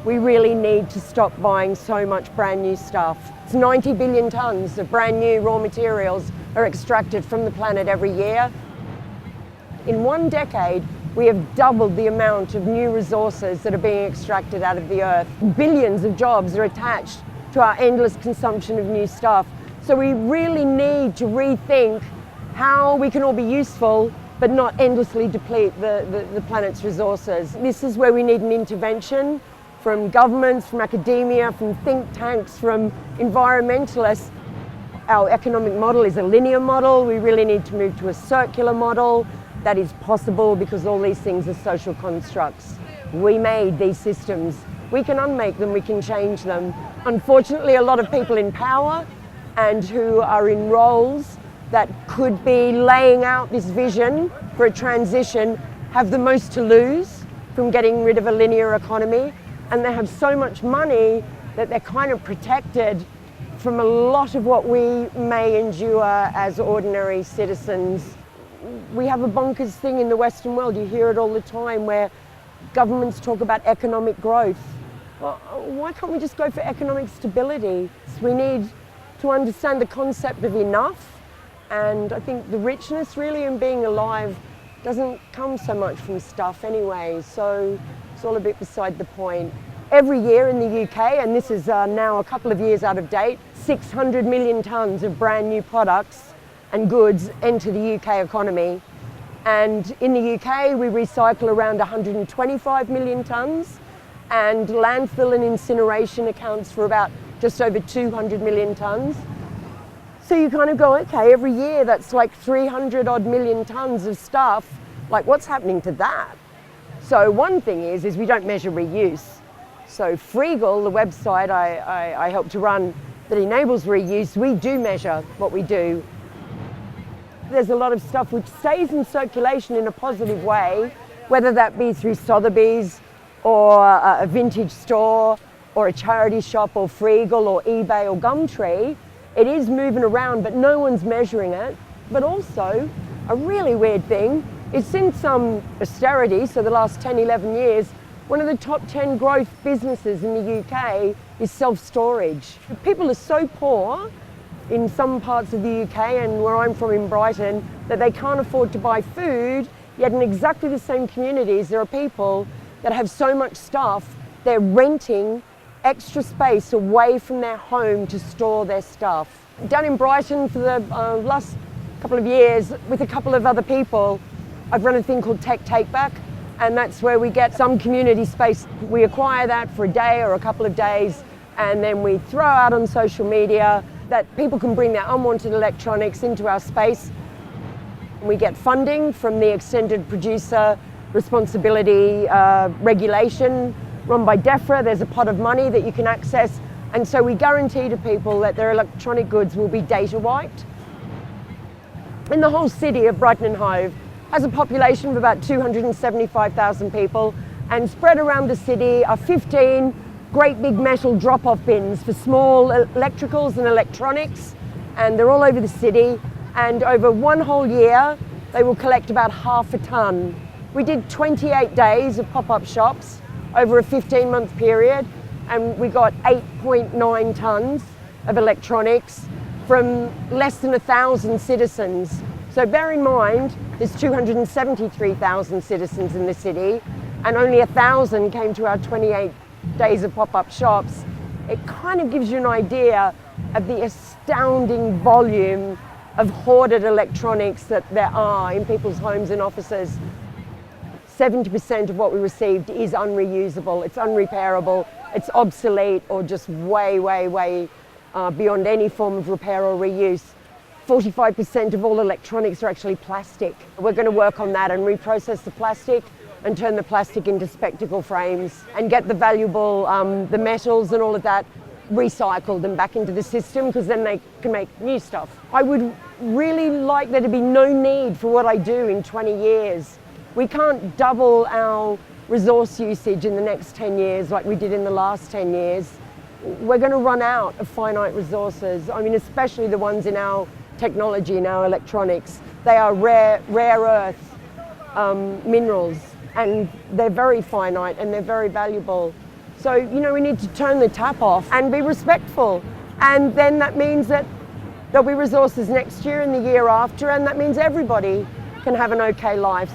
We really need to stop buying so much brand new stuff. It's 90 billion tonnes of brand new raw materials are extracted from the planet every year. In 1 decade, we have doubled the amount of new resources that are being extracted out of the earth. Billions of jobs are attached to our endless consumption of new stuff. So we really need to rethink how we can all be useful but not endlessly deplete the planet's resources. This is where we need an intervention from governments, from academia, from think tanks, from environmentalists. Our economic model is a linear model. We really need to move to a circular model. That is possible because all these things are social constructs. We made these systems. We can unmake them, we can change them. Unfortunately, a lot of people in power and who are in roles that could be laying out this vision for a transition have the most to lose from getting rid of a linear economy, and they have so much money that they're kind of protected from a lot of what we may endure as ordinary citizens. We have a bonkers thing in the Western world, you hear it all the time, where governments talk about economic growth. Well, why can't we just go for economic stability? We need to understand the concept of enough, and I think the richness really in being alive doesn't come so much from stuff anyway, so it's all a bit beside the point. Every year in the UK, and this is now a couple of years out of date, 600 million tonnes of brand new products and goods enter the UK economy. And in the UK, we recycle around 125 million tonnes, and landfill and incineration accounts for about just over 200 million tonnes. So you kind of go, okay, every year that's like 300 odd million tonnes of stuff. Like, what's happening to that? So one thing is we don't measure reuse. So Freegal, the website I help to run that enables reuse, we do measure what we do. There's a lot of stuff which stays in circulation in a positive way, whether that be through Sotheby's or a vintage store or a charity shop or Freegal or eBay or Gumtree. It is moving around, but no one's measuring it. But also, a really weird thing is since austerity, so the last 10, 11 years, one of the top 10 growth businesses in the UK is self-storage. People are so poor in some parts of the UK and where I'm from in Brighton that they can't afford to buy food, yet in exactly the same communities there are people that have so much stuff they're renting extra space away from their home to store their stuff. Down in Brighton for the last couple of years with a couple of other people, I've run a thing called Tech-takeback, and that's where we get some community space. We acquire that for a day or a couple of days, and then we throw out on social media that people can bring their unwanted electronics into our space. We get funding from the Extended Producer Responsibility regulation run by DEFRA. There's a pot of money that you can access, and so we guarantee to people that their electronic goods will be data wiped. In the whole city of Brighton and Hove has a population of about 275,000 people, and spread around the city are 15 great big metal drop-off bins for small electricals and electronics, and they're all over the city, and over one whole year they will collect about half a tonne. We did 28 days of pop-up shops over a 15-month period, and we got 8.9 tonnes of electronics from less than 1,000 citizens. So bear in mind, there's 273,000 citizens in the city, and only 1,000 came to our 28 days of pop-up shops. It kind of gives you an idea of the astounding volume of hoarded electronics that there are in people's homes and offices. 70% of what we received is unreusable, it's unrepairable, it's obsolete, or just way beyond any form of repair or reuse. 45% of all electronics are actually plastic. We're going to work on that and reprocess the plastic and turn the plastic into spectacle frames and get the valuable, the metals and all of that recycled and back into the system, because then they can make new stuff. I would really like there to be no need for what I do in 20 years. We can't double our resource usage in the next 10 years like we did in the last 10 years. We're going to run out of finite resources. I mean, especially the ones in our technology, in our electronics. They are rare earth minerals, and they're very finite and they're very valuable. So, you know, we need to turn the tap off and be respectful. And then that means that there'll be resources next year and the year after, and that means everybody can have an okay life.